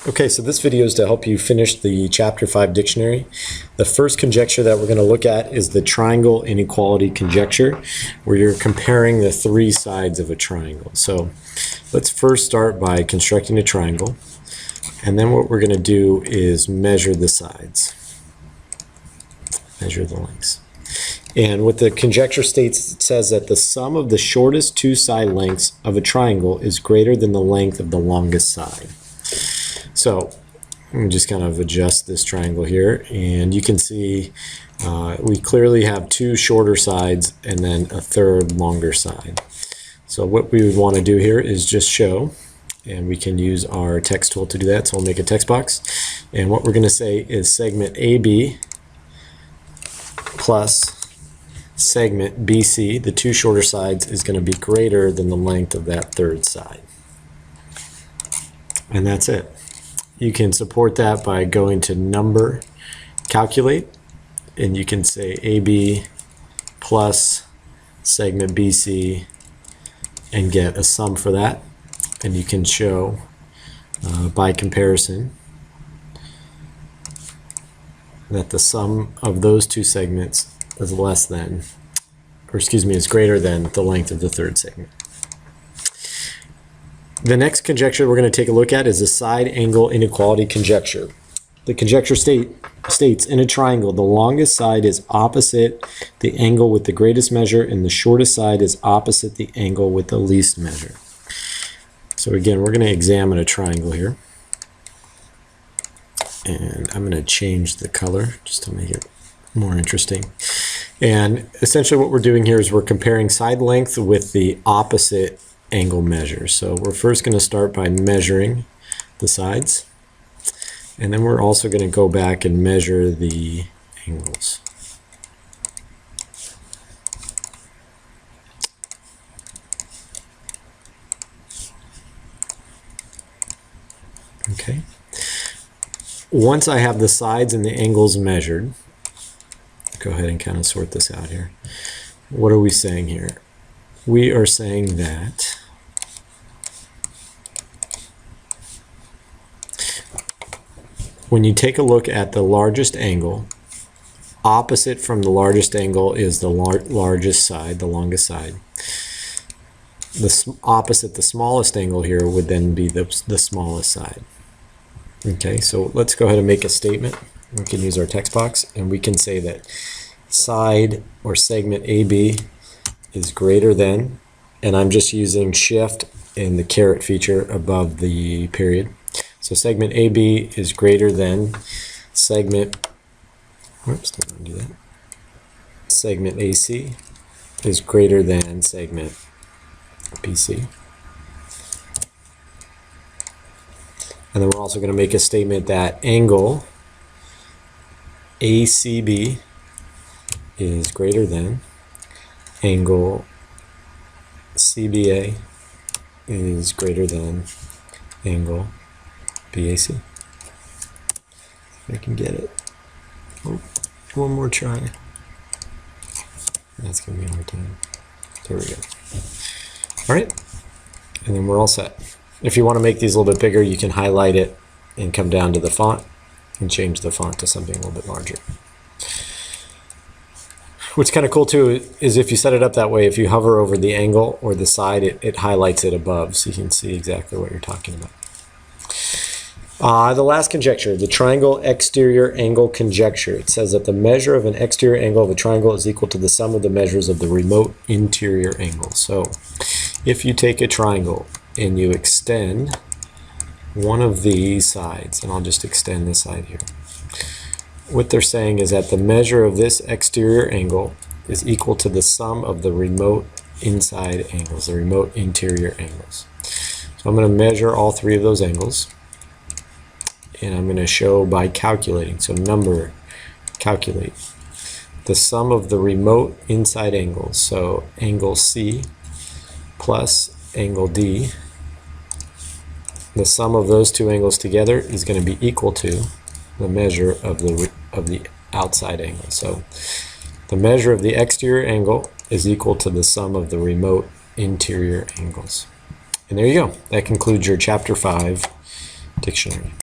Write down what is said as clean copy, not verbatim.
Okay, so this video is to help you finish the Chapter 5 dictionary. The first conjecture that we're going to look at is the triangle inequality conjecture, where you're comparing the three sides of a triangle. So let's first start by constructing a triangle, and then what we're going to do is measure the sides, measure the lengths. And what the conjecture states, it says that the sum of the shortest two side lengths of a triangle is greater than the length of the longest side. So let me just kind of adjust this triangle here, and you can see we clearly have two shorter sides and then a third longer side. So what we would want to do here is just show, and we can use our text tool to do that. So we'll make a text box, and what we're going to say is segment AB plus segment BC, the two shorter sides, is going to be greater than the length of that third side. And that's it. You can support that by going to number, calculate, and you can say AB plus segment BC and get a sum for that. And you can show by comparison that the sum of those two segments is less than, or excuse me, is greater than the length of the third segment. The next conjecture we're going to take a look at is the side angle inequality conjecture. The conjecture states in a triangle, the longest side is opposite the angle with the greatest measure, and the shortest side is opposite the angle with the least measure. So again, we're going to examine a triangle here. And I'm going to change the color just to make it more interesting. And essentially what we're doing here is we're comparing side length with the opposite angle measure. So we're first going to start by measuring the sides, and then we're also going to go back and measure the angles. Okay. Once I have the sides and the angles measured, go ahead and kind of sort this out here. What are we saying here? We are saying that when you take a look at the largest angle, opposite from the largest angle is the largest side, the longest side. The opposite the smallest angle here would then be the smallest side. Okay, so let's go ahead and make a statement. We can use our text box, and we can say that side or segment AB is greater than, and I'm just using shift and the caret feature above the period. So segment AB is greater than segment, whoops, don't do that. Segment AC is greater than segment BC. And then we're also going to make a statement that angle ACB is greater than angle CBA is greater than angle BAC. If I can get it. Oh, one more try. That's going to be a hard time. There we go. All right. And then we're all set. If you want to make these a little bit bigger, you can highlight it and come down to the font and change the font to something a little bit larger. What's kind of cool too is if you set it up that way, if you hover over the angle or the side, it highlights it above, so you can see exactly what you're talking about. The last conjecture, the triangle exterior angle conjecture. It says that the measure of an exterior angle of a triangle is equal to the sum of the measures of the remote interior angles. So if you take a triangle and you extend one of these sides, and I'll just extend this side here, what they're saying is that the measure of this exterior angle is equal to the sum of the remote inside angles, the remote interior angles. So I'm going to measure all three of those angles, and I'm going to show by calculating. So number, calculate the sum of the remote inside angles. So angle C plus angle D, the sum of those two angles together is going to be equal to the measure of the outside angle. So the measure of the exterior angle is equal to the sum of the remote interior angles. And there you go. That concludes your Chapter 5 dictionary.